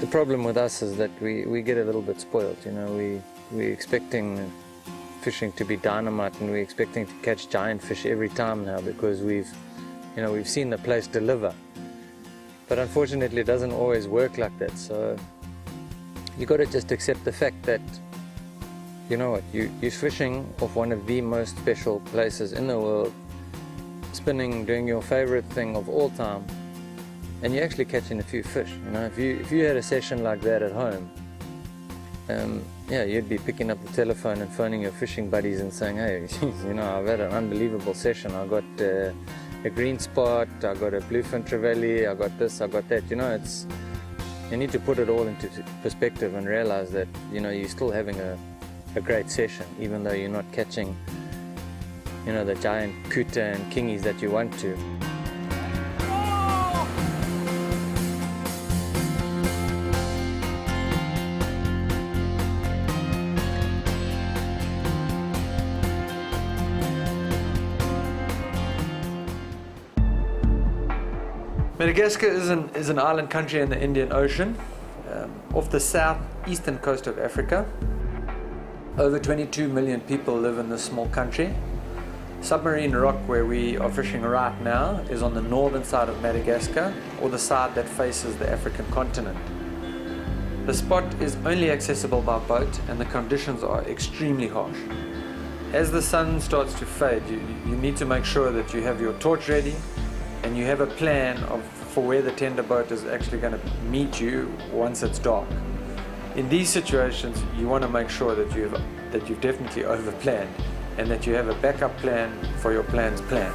problem with us is that we get a little bit spoiled, you know. We're expecting fishing to be dynamite, and we're expecting to catch giant fish every time now because we've seen the place deliver. But unfortunately, it doesn't always work like that. So you got to just accept the fact that, you know what, you're fishing off one of the most special places in the world, spinning, doing your favorite thing of all time, and you're actually catching a few fish. You know, if you had a session like that at home, yeah, you'd be picking up the telephone and phoning your fishing buddies and saying, hey, you know, I've had an unbelievable session. I got a green spot, I got a bluefin trevally, I got this, I got that. You know, you need to put it all into perspective and realize that, you know, you're still having a great session, even though you're not catching, you know, the giant kuta and kingies that you want to. Madagascar is an island country in the Indian Ocean, off the southeastern coast of Africa. Over 22 million people live in this small country. Submarine Rock, where we are fishing right now, is on the northern side of Madagascar, or the side that faces the African continent. The spot is only accessible by boat, and the conditions are extremely harsh. As the sun starts to fade, you need to make sure that you have your torch ready, and you have a plan for where the tender boat is actually going to meet you once it's dark. In these situations, you want to make sure that you've definitely overplanned, and that you have a backup plan for your plan's plan.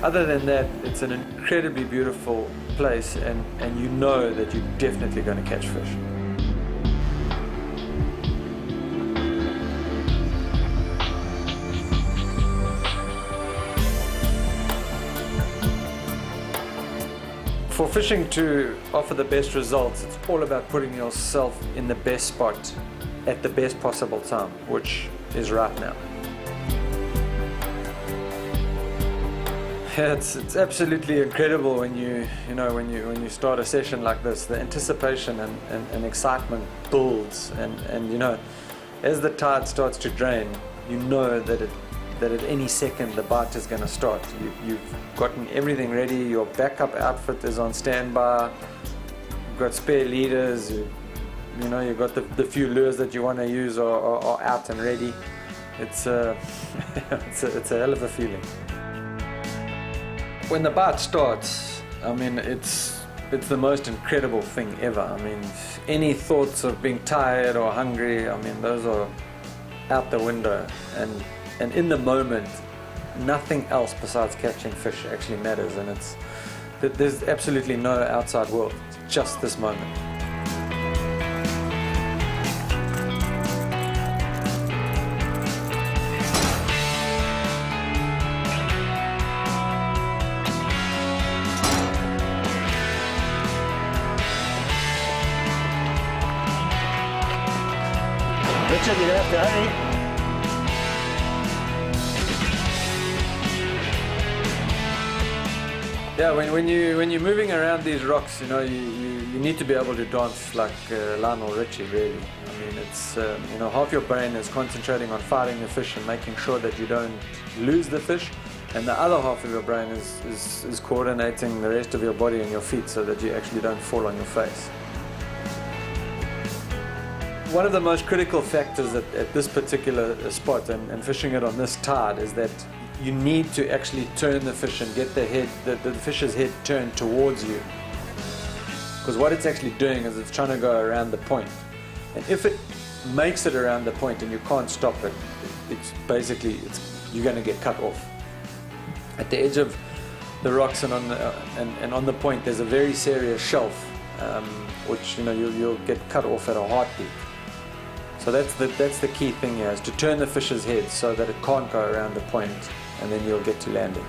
Other than that, it's an incredibly beautiful place, and you know that you're definitely going to catch fish. For fishing to offer the best results, it's all about putting yourself in the best spot at the best possible time, which is right now. Yeah, it's absolutely incredible when you start a session like this. The anticipation and excitement builds, and you know, as the tide starts to drain, you know that at any second the bite is going to start. You've gotten everything ready, your backup outfit is on standby, you've got spare leaders, you know, you've got the few lures that you want to use are out and ready. It's a hell of a feeling. When the bite starts, I mean, it's the most incredible thing ever. I mean, any thoughts of being tired or hungry, I mean, those are out the window, and in the moment, nothing else besides catching fish actually matters, and there's absolutely no outside world, it's just this moment. Richard, you have to hurry. Yeah, when you're moving around these rocks, you know, you need to be able to dance like Lionel Richie, really. I mean, it's you know, half your brain is concentrating on fighting the fish and making sure that you don't lose the fish, and the other half of your brain is coordinating the rest of your body and your feet so that you actually don't fall on your face. One of the most critical factors at this particular spot and fishing it on this tide is that you need to actually turn the fish and get the fish's head turned towards you. Because what it's actually doing is it's trying to go around the point. And if it makes it around the point and you can't stop it, you're going to get cut off. At the edge of the rocks and on the point, there's a very serious shelf, which, you know, you'll get cut off at a heartbeat. So that's the key thing here, is to turn the fish's head so that it can't go around the point, and then you'll get to land it.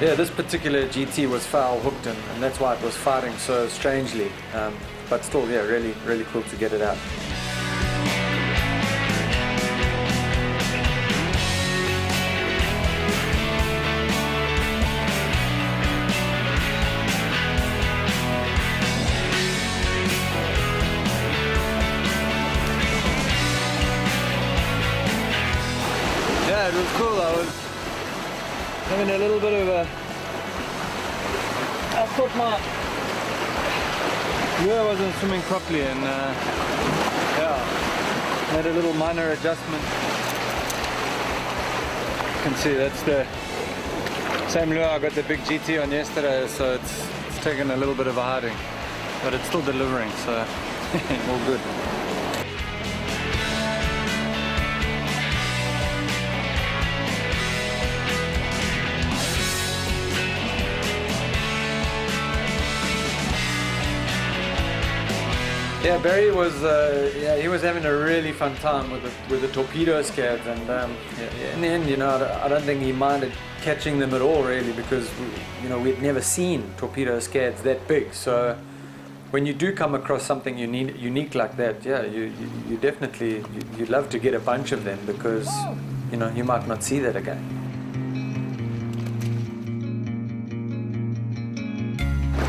Yeah, this particular GT was foul hooked, and that's why it was fighting so strangely. But still, yeah, really, really cool to get it out. it was cool. I was having a little bit of a... I thought my lure wasn't swimming properly, and yeah, made a little minor adjustment. You can see that's the same lure I got the big GT on yesterday, so it's taken a little bit of a hiding, but it's still delivering, so all good. Yeah, Barry was he was having a really fun time with the torpedo scads, and in the end, you know, I don't think he minded catching them at all, really, because we'd never seen torpedo scads that big. So when you do come across something unique like that, yeah, you definitely you'd love to get a bunch of them, because you might not see that again.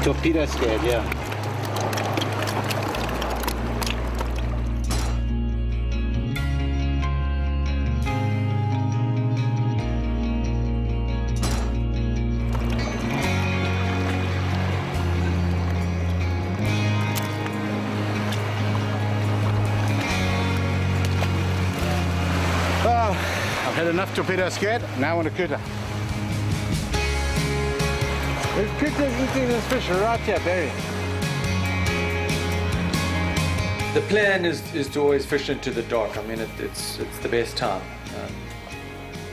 Torpedo scad, yeah. I've had enough torpedo scad, now I want a cutter. There's cutters eating this fish right here, Barry. The plan is to always fish into the dark. I mean, it's the best time.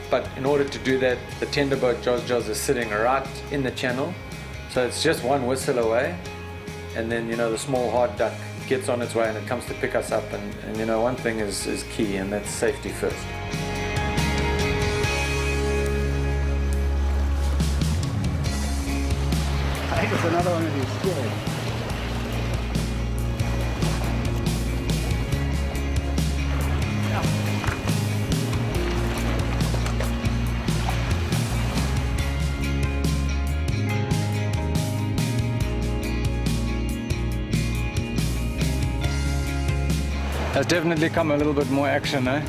But in order to do that, the tender boat Joz is sitting right in the channel, so it's just one whistle away, and then the small hard duck gets on its way and it comes to pick us up, and one thing is key, and that's safety first. I think it's another one of these scads. There's definitely come a little bit more action, eh?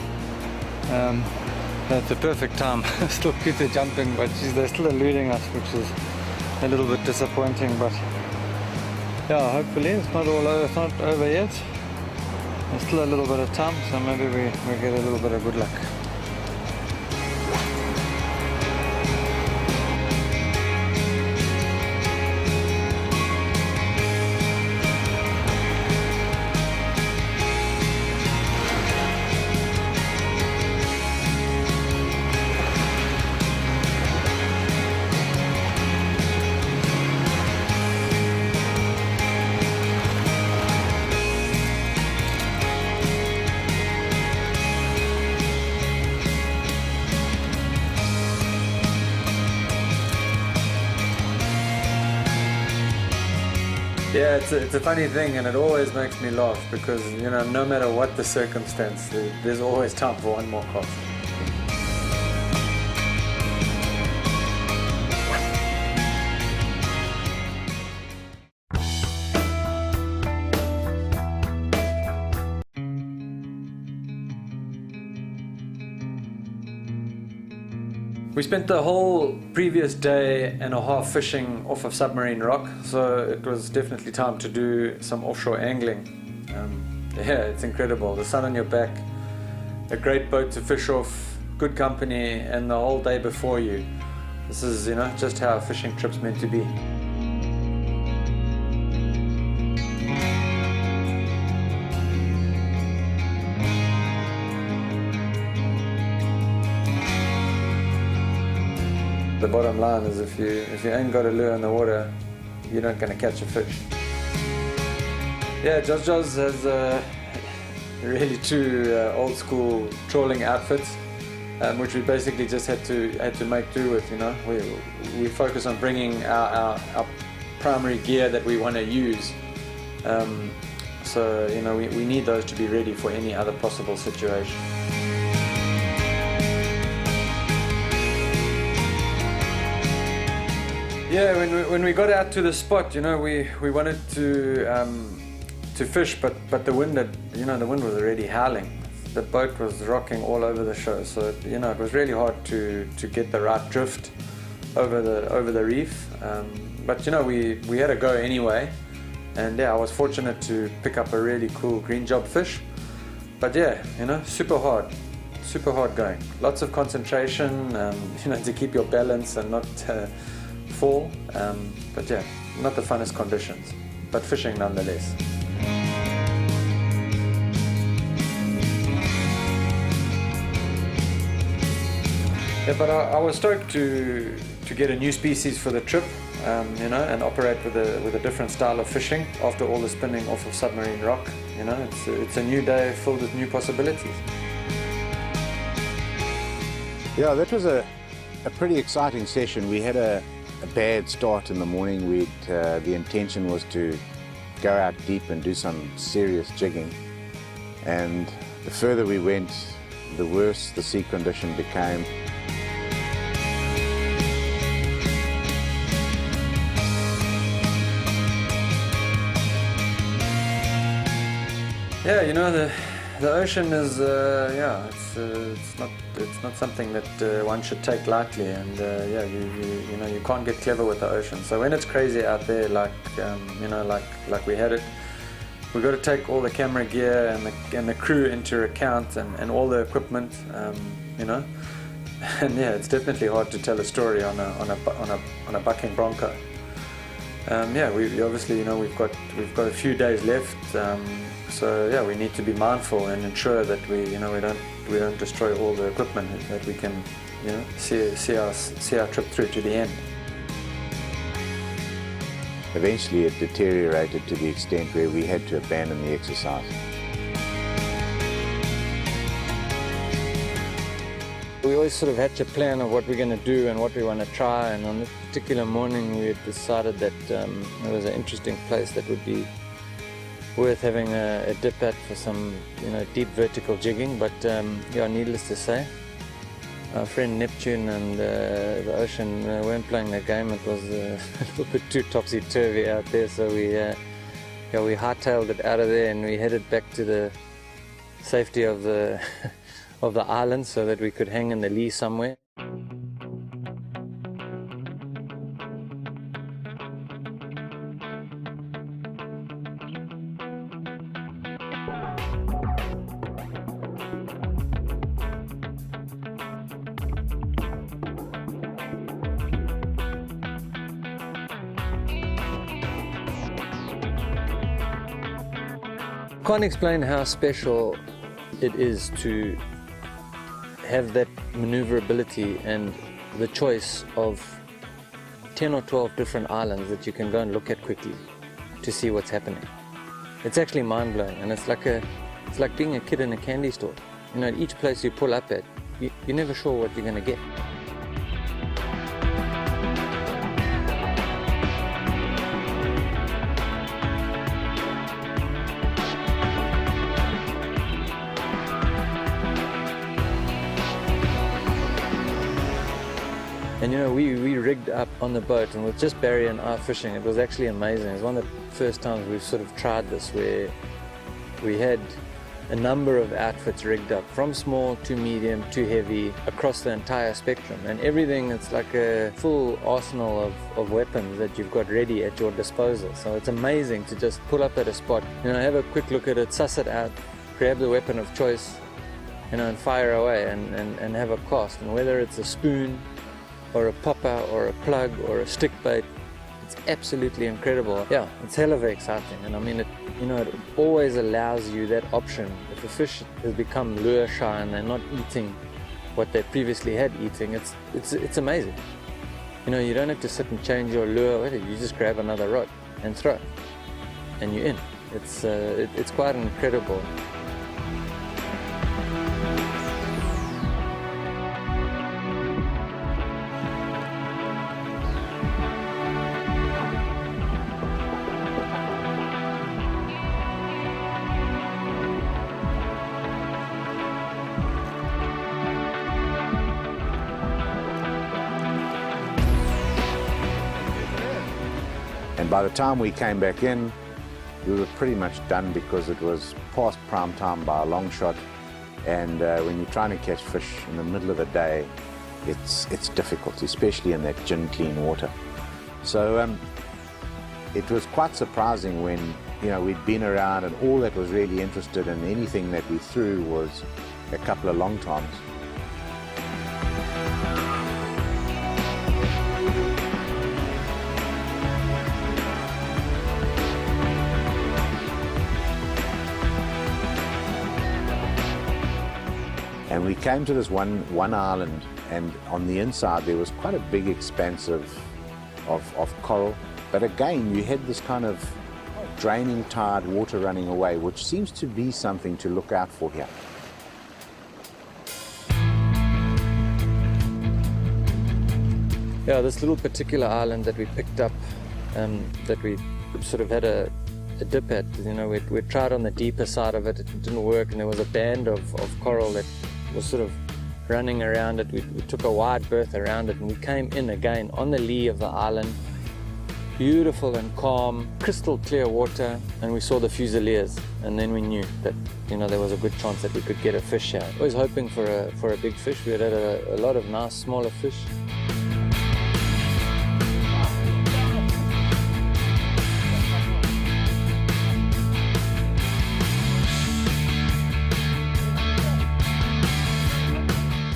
That's the perfect time. Still Peter jumping, but geez, they're still eluding us, which is a little bit disappointing. But yeah, hopefully it's not all over. It's not over yet. There's still a little bit of time, so maybe we get a little bit of good luck. Yeah, it's a funny thing, and it always makes me laugh, because no matter what the circumstance, there's always time for one more cast. We spent the whole previous day and a half fishing off of Submarine rock, so it was definitely time to do some offshore angling. Yeah, it's incredible. The sun on your back, a great boat to fish off, good company, and the whole day before you. This is, just how a fishing trip's meant to be. The bottom line is, if you ain't got a lure in the water, you're not going to catch a fish. Yeah, Joz has really two old school trawling outfits, which we basically just had to make do with. We focus on bringing our primary gear that we want to use. So we need those to be ready for any other possible situation. Yeah, when we got out to the spot, we wanted to fish, but the wind the wind was already howling. the boat was rocking all over the show, so you know it was really hard to get the right drift over the reef. But you know we had a go anyway, and yeah, I was fortunate to pick up a really cool green job fish. But yeah, you know, super hard going. Lots of concentration, you know, to keep your balance and not fall. But yeah, not the funnest conditions, but fishing nonetheless. Yeah, but I was stoked to get a new species for the trip, you know, and operate with a different style of fishing after all the spinning off of Submarine rock. You know, it's a new day filled with new possibilities. Yeah, that was a pretty exciting session. We had a bad start in the morning. The intention was to go out deep and do some serious jigging, and the further we went, the worse the sea condition became. Yeah, you know, the ocean is yeah, it's not something that one should take lightly, and yeah, you know, you can't get clever with the ocean. So when it's crazy out there, like you know, like we had it, we've got to take all the camera gear and the crew into account, and all the equipment, you know, and yeah, it's definitely hard to tell a story on a bucking bronco. Yeah, we obviously, you know, we've got a few days left. So yeah, we need to be mindful and ensure that we don't destroy all the equipment, that we can, you know, see our trip through to the end. Eventually it deteriorated to the extent where we had to abandon the exercise. We always sort of hatch a plan of what we're going to do and what we want to try, and on this particular morning we had decided that it was an interesting place that would be worth having a dip at for some, you know, deep vertical jigging. But yeah, needless to say, our friend Neptune and the ocean weren't playing their game. It was a little bit too topsy-turvy out there, so yeah, we hightailed it out of there and we headed back to the safety of the of the island so that we could hang in the lee somewhere. Can't explain how special it is to have that maneuverability and the choice of 10 or 12 different islands that you can go and look at quickly to see what's happening. It's actually mind-blowing, and it's like being a kid in a candy store. You know, at each place you pull up at, you're never sure what you're going to get. And you know, we rigged up on the boat, and with just Barry and I fishing, it was actually amazing. It was one of the first times we've sort of tried this, where we had a number of outfits rigged up, from small to medium to heavy, across the entire spectrum. And everything, it's like a full arsenal of weapons that you've got ready at your disposal. So it's amazing to just pull up at a spot, you know, have a quick look at it, suss it out, grab the weapon of choice, you know, and fire away and have a cast. And whether it's a spoon, or a popper, or a plug, or a stick bait, it's absolutely incredible. Yeah, it's hell of exciting, and I mean, it always allows you that option. If a fish has become lure shy and they're not eating what they previously had eating, it's amazing. You know, you don't have to sit and change your lure. You just grab another rod and throw, and you're in. It's quite incredible. And by the time we came back in, we were pretty much done, because it was past prime time by a long shot. And when you're trying to catch fish in the middle of the day, it's difficult, especially in that gin clean water. So it was quite surprising when, you know, we'd been around and all that was really interested in anything that we threw was a couple of long toms. And we came to this one island, and on the inside there was quite a big expanse of coral. But again, you had this kind of draining tide, water running away, which seems to be something to look out for here. Yeah, this little particular island that we picked up, that we sort of had a dip at, you know, we tried on the deeper side of it, it didn't work, and there was a band of coral that was sort of running around it. We took a wide berth around it, and we came in again on the lee of the island. Beautiful and calm, crystal clear water, and we saw the fusiliers, and then we knew that, you know, there was a good chance that we could get a fish here. Always hoping for a big fish. We had a lot of nice smaller fish.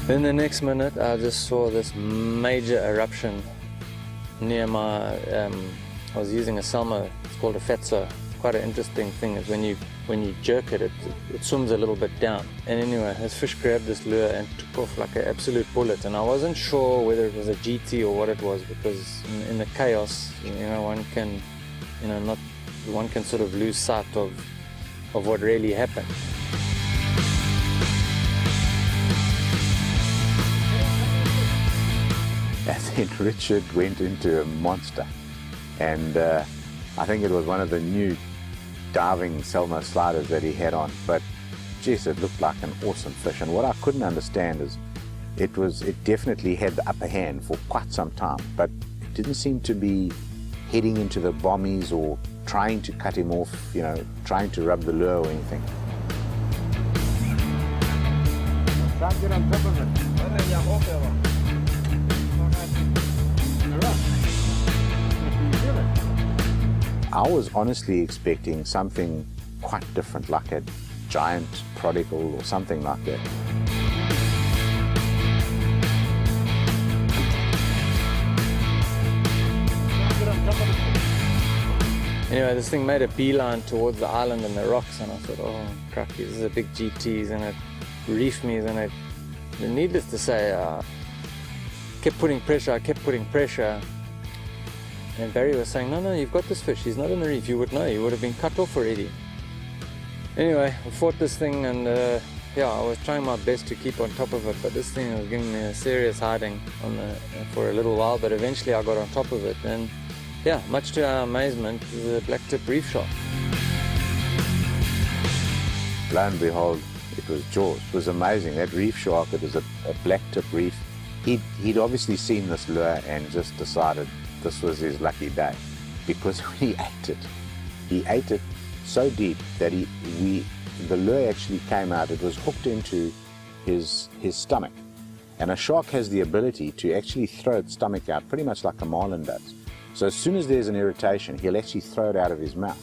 Then the next minute, I just saw this major eruption near my, I was using a Selmo, it's called a fatso. It's quite an interesting thing, is when you jerk it, it swims a little bit down. And anyway, this fish grabbed this lure and took off like an absolute bullet. And I wasn't sure whether it was a GT or what it was, because in the chaos, you know, one can sort of lose sight of what really happened. And then Richard went into a monster, and I think it was one of the new diving Selmo sliders that he had on, but geez, it looked like an awesome fish. And what I couldn't understand is it definitely had the upper hand for quite some time, but it didn't seem to be heading into the bommies or trying to cut him off, you know, trying to rub the lure or anything. Try to get on top of it. I was honestly expecting something quite different, like a giant prodigal or something like that. Anyway, this thing made a beeline towards the island and the rocks, and I thought, oh, cracky, this is a big GT, and it reefed me, and needless to say, I kept putting pressure, and Barry was saying, no, you've got this fish, he's not in the reef, you would know, he would have been cut off already. Anyway, I fought this thing, and yeah, I was trying my best to keep on top of it, but this thing was giving me a serious hiding for a little while, but eventually I got on top of it, and yeah, much to our amazement, it was a black-tip reef shark. Lo and behold, it was Jaws. It was amazing. That reef shark, it was a black-tip reef. He'd obviously seen this lure and just decided this was his lucky day, because when he ate it so deep that the lure actually came out. It was hooked into his stomach, and a shark has the ability to actually throw its stomach out pretty much like a marlin does. So as soon as there's an irritation, he'll actually throw it out of his mouth.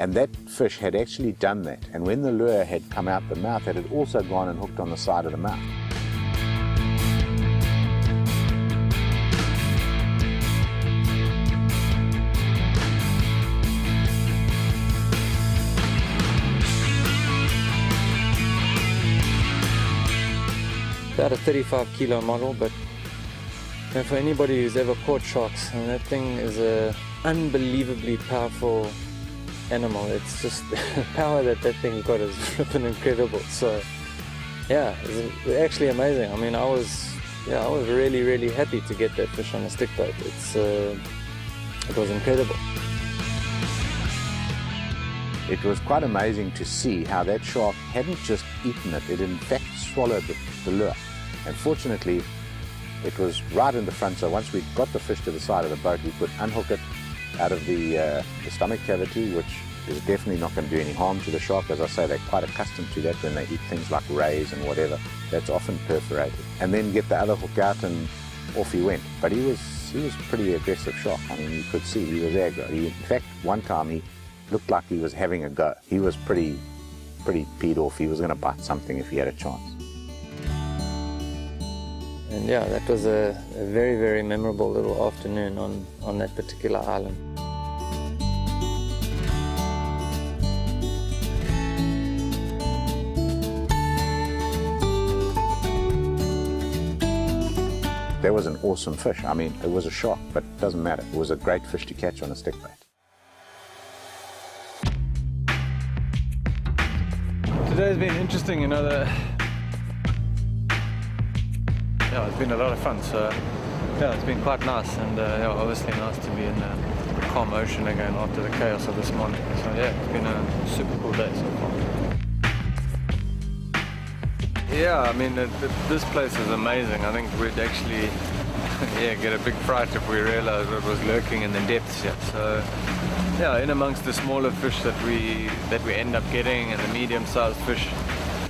And that fish had actually done that, and when the lure had come out the mouth, it had also gone and hooked on the side of the mouth. About a 35 kilo model, but for anybody who's ever caught sharks, and that thing is a unbelievably powerful animal. It's just the power that thing's got is flippin' incredible. So yeah, it's actually amazing. I mean, I was really happy to get that fish on a stick boat. It was incredible. It was quite amazing to see how that shark hadn't just eaten it, it in fact swallowed the lure. And fortunately, it was right in the front, so once we got the fish to the side of the boat, we could unhook it out of the stomach cavity, which is definitely not going to do any harm to the shark. As I say, they're quite accustomed to that when they eat things like rays and whatever. That's often perforated. And then get the other hook out and off he went. But he was a pretty aggressive shark. I mean, you could see he was aggro. In fact, one time he looked like he was having a go. He was pretty peed off. He was going to bite something if he had a chance. And yeah, that was a very, very memorable little afternoon on that particular island. That was an awesome fish. I mean, it was a shark, but it doesn't matter. It was a great fish to catch on a stick bait. Today's been interesting, you know. Yeah, it's been a lot of fun. So yeah, it's been quite nice, and yeah, obviously nice to be in the calm ocean again after the chaos of this morning. So yeah, it's been a super cool day so far. Yeah, I mean, this place is amazing. I think we'd actually get a big fright if we realized what was lurking in the depths here. So yeah, in amongst the smaller fish that we end up getting and the medium-sized fish,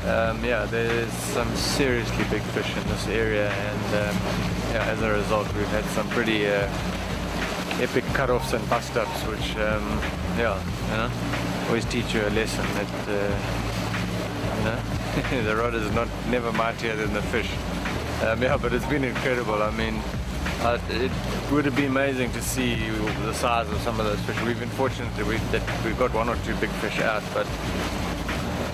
yeah, there's some seriously big fish in this area, and yeah, as a result we've had some pretty epic cut-offs and bust-ups, which yeah, you know, always teach you a lesson that you know, the rod is never mightier than the fish. Yeah, but it's been incredible. I mean, it would have been amazing to see the size of some of those fish. We've been fortunate that we've got one or two big fish out, but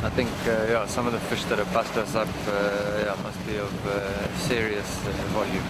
I think yeah, some of the fish that have bust us up yeah, must be of serious volume.